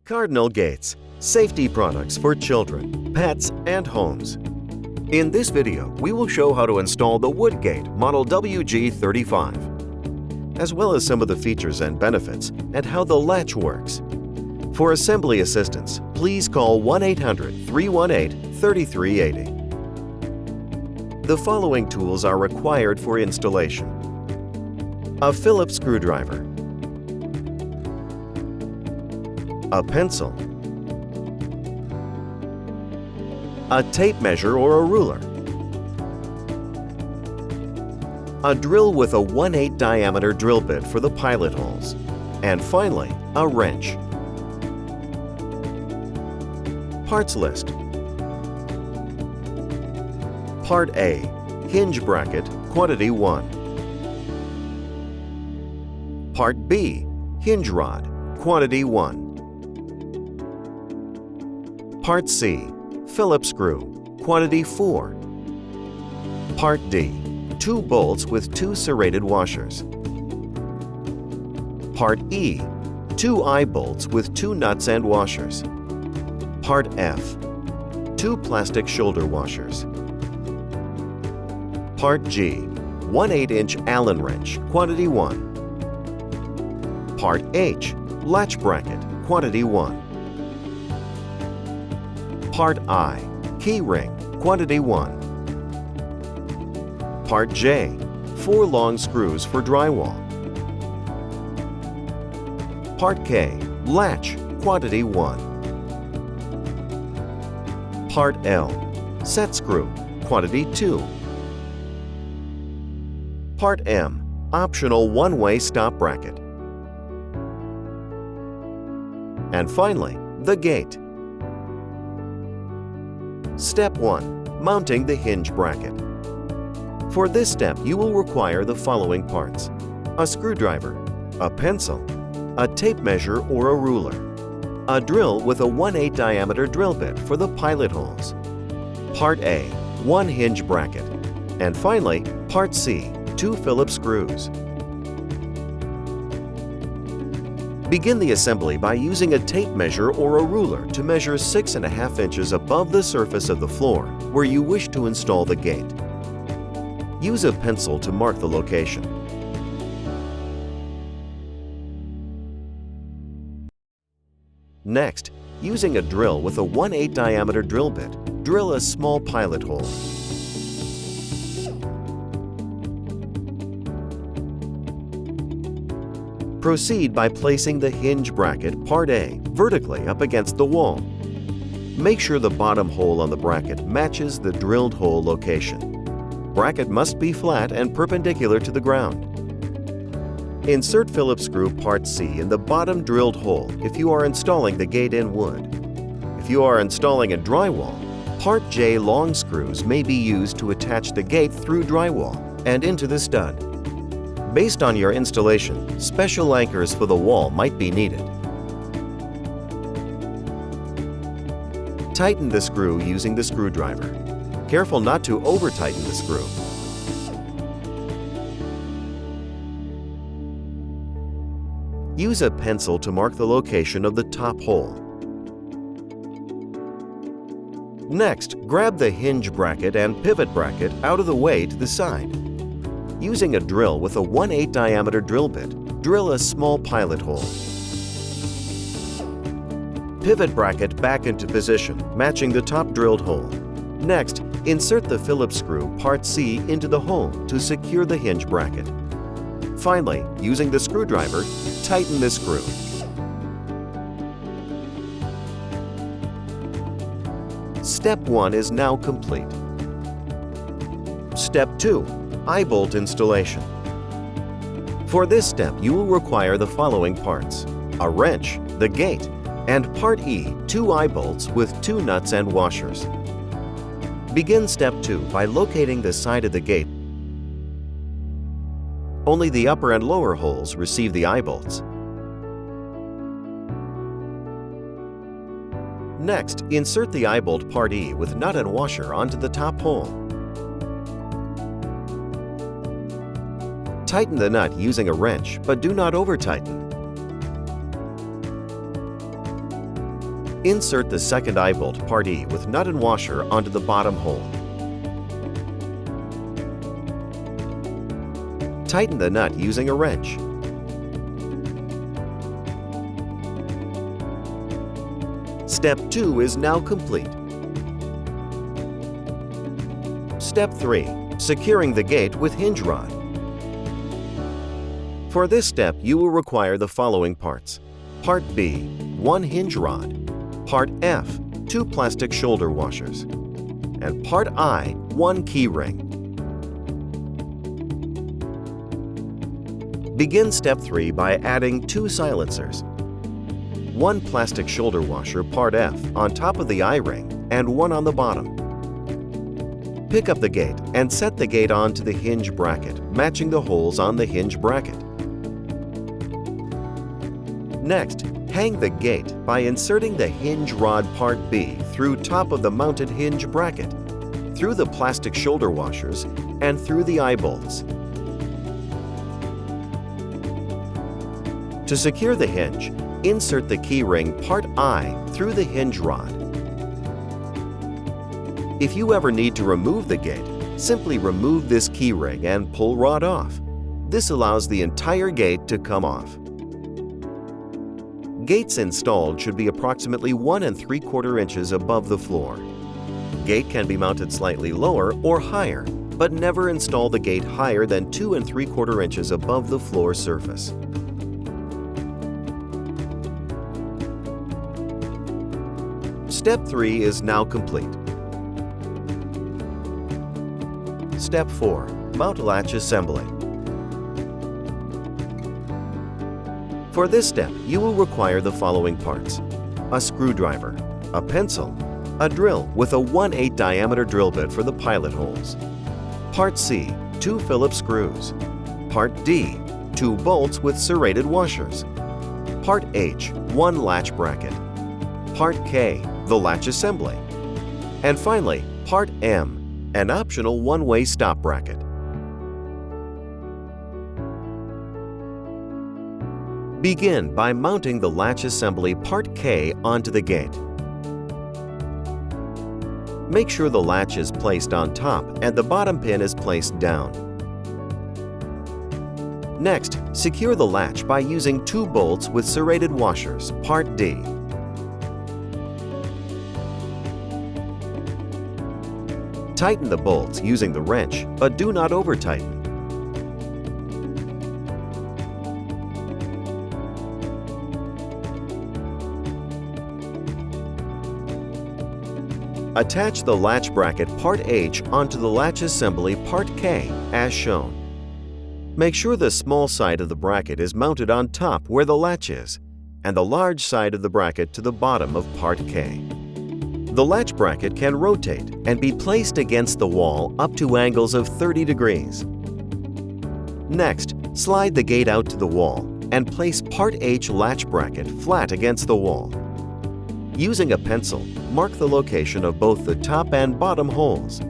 Cardinal Gates, safety products for children, pets, and homes. In this video, we will show how to install the wood gate model WG35, as well as some of the features and benefits and how the latch works. For assembly assistance, please call 1-800-318-3380. The following tools are required for installation: a Phillips screwdriver, a pencil, a tape measure or a ruler, a drill with a 1/8 diameter drill bit for the pilot holes, and finally, a wrench. Parts list. Part A, hinge bracket, quantity 1. Part B, hinge rod, quantity 1. Part C, Phillips screw, quantity 4. Part D, 2 bolts with 2 serrated washers. Part E, 2 eye bolts with 2 nuts and washers. Part F, 2 plastic shoulder washers. Part G, 1/8-inch Allen wrench, quantity 1. Part H, latch bracket, quantity 1. Part I, key ring, quantity 1. Part J, 4 long screws for drywall. Part K, latch, quantity 1. Part L, set screw, quantity 2. Part M, optional one-way stop bracket. And finally, the gate. Step 1. Mounting the hinge bracket. For this step, you will require the following parts: a screwdriver, a pencil, a tape measure or a ruler, a drill with a 1/8 diameter drill bit for the pilot holes, Part A, 1 hinge bracket, and finally, Part C, 2 Phillips screws. Begin the assembly by using a tape measure or a ruler to measure 6.5 inches above the surface of the floor where you wish to install the gate. Use a pencil to mark the location. Next, using a drill with a 1/8 diameter drill bit, drill a small pilot hole. Proceed by placing the hinge bracket, Part A, vertically up against the wall. Make sure the bottom hole on the bracket matches the drilled hole location. Bracket must be flat and perpendicular to the ground. Insert Phillips screw Part C in the bottom drilled hole if you are installing the gate in wood. If you are installing in drywall, Part J long screws may be used to attach the gate through drywall and into the stud. Based on your installation, special anchors for the wall might be needed. Tighten the screw using the screwdriver. Careful not to over-tighten the screw. Use a pencil to mark the location of the top hole. Next, grab the hinge bracket and pivot bracket out of the way to the side. Using a drill with a 1/8 diameter drill bit, drill a small pilot hole. Pivot bracket back into position, matching the top drilled hole. Next, insert the Phillips screw Part C into the hole to secure the hinge bracket. Finally, using the screwdriver, tighten the screw. Step 1 is now complete. Step 2. Eyebolt installation. For this step, you will require the following parts: a wrench, the gate, and Part E, 2 eye bolts with 2 nuts and washers. Begin Step 2 by locating the side of the gate. Only the upper and lower holes receive the eye bolts. Next, insert the eye bolt Part E with nut and washer onto the top hole. Tighten the nut using a wrench, but do not over-tighten. Insert the second eyebolt part E with nut and washer onto the bottom hole. Tighten the nut using a wrench. Step 2 is now complete. Step 3. Securing the gate with hinge rod. For this step, you will require the following parts. Part B, 1 hinge rod. Part F, 2 plastic shoulder washers. And Part I, 1 key ring. Begin Step 3 by adding 2 silencers. 1 plastic shoulder washer, Part F, on top of the eye-ring and 1 on the bottom. Pick up the gate and set the gate onto the hinge bracket, matching the holes on the hinge bracket. Next, hang the gate by inserting the hinge rod Part B through top of the mounted hinge bracket, through the plastic shoulder washers, and through the eye bolts. To secure the hinge, insert the key ring Part I through the hinge rod. If you ever need to remove the gate, simply remove this key ring and pull rod off. This allows the entire gate to come off. Gates installed should be approximately 1 3/4 inches above the floor. Gate can be mounted slightly lower or higher, but never install the gate higher than 2 3/4 inches above the floor surface. Step 3 is now complete. Step 4. Mount latch assembly. For this step, you will require the following parts: a screwdriver, a pencil, a drill with a 1/8 diameter drill bit for the pilot holes. Part C, 2 Phillips screws. Part D, 2 bolts with serrated washers. Part H, 1 latch bracket. Part K, the latch assembly. And finally, Part M, an optional one-way stop bracket. Begin by mounting the latch assembly Part K onto the gate. Make sure the latch is placed on top and the bottom pin is placed down. Next, secure the latch by using 2 bolts with serrated washers, Part D. Tighten the bolts using the wrench, but do not over-tighten. Attach the latch bracket Part H onto the latch assembly Part K as shown. Make sure the small side of the bracket is mounted on top where the latch is, and the large side of the bracket to the bottom of Part K. The latch bracket can rotate and be placed against the wall up to angles of 30 degrees. Next, slide the gate out to the wall and place Part H latch bracket flat against the wall. Using a pencil, mark the location of both the top and bottom holes.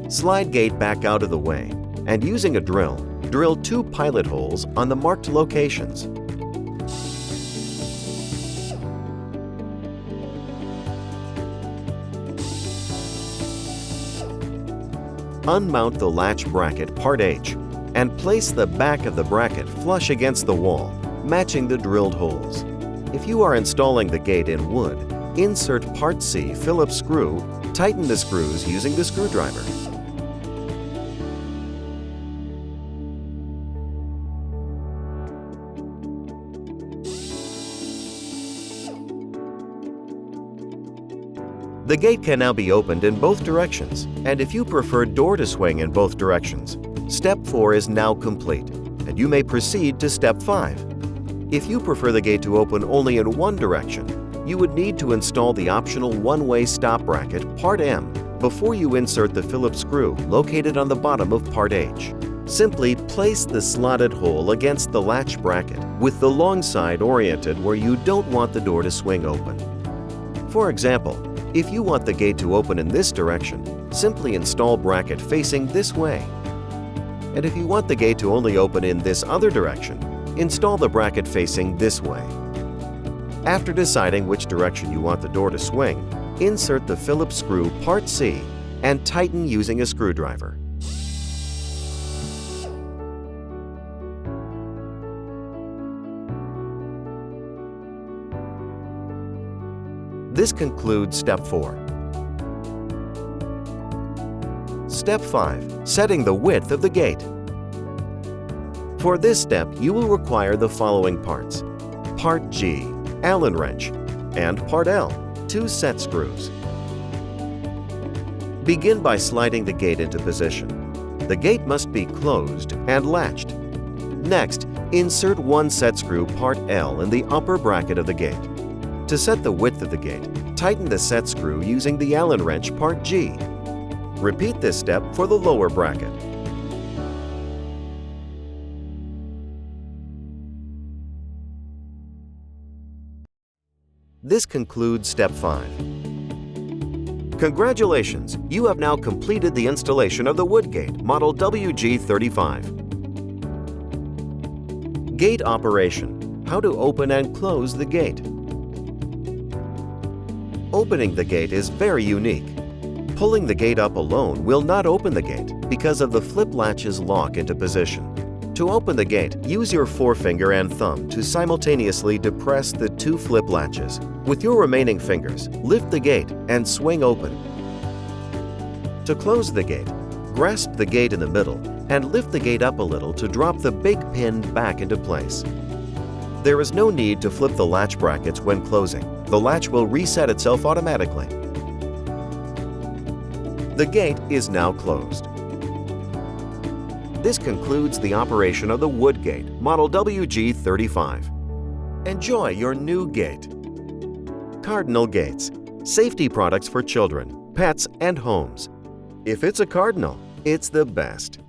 Slide gate back out of the way and using a drill, drill 2 pilot holes on the marked locations. Unmount the latch bracket Part H and place the back of the bracket flush against the wall, matching the drilled holes. If you are installing the gate in wood, insert Part C Phillips screw, tighten the screws using the screwdriver. The gate can now be opened in both directions, and if you prefer door to swing in both directions, Step 4 is now complete, and you may proceed to Step 5. If you prefer the gate to open only in one direction, you would need to install the optional one-way stop bracket Part M before you insert the Phillips screw located on the bottom of Part H. Simply place the slotted hole against the latch bracket with the long side oriented where you don't want the door to swing open. For example, if you want the gate to open in this direction, simply install bracket facing this way. And if you want the gate to only open in this other direction, install the bracket facing this way. After deciding which direction you want the door to swing, insert the Phillips screw Part C and tighten using a screwdriver. This concludes Step 4. Step 5. Setting the width of the gate. For this step, you will require the following parts: Part G, Allen wrench, and Part L, 2 set screws. Begin by sliding the gate into position. The gate must be closed and latched. Next, insert 1 set screw Part L in the upper bracket of the gate. To set the width of the gate, tighten the set screw using the Allen wrench Part G. Repeat this step for the lower bracket. This concludes Step 5. Congratulations! You have now completed the installation of the wood gate, model WG35. Gate operation. How to open and close the gate. Opening the gate is very unique. Pulling the gate up alone will not open the gate because of the flip latch's lock into position. To open the gate, use your forefinger and thumb to simultaneously depress the 2 flip latches. With your remaining fingers, lift the gate and swing open. To close the gate, grasp the gate in the middle and lift the gate up a little to drop the big pin back into place. There is no need to flip the latch brackets when closing. The latch will reset itself automatically. The gate is now closed. This concludes the operation of the wood gate, model WG35. Enjoy your new gate. Cardinal Gates, safety products for children, pets, and homes. If it's a Cardinal, it's the best.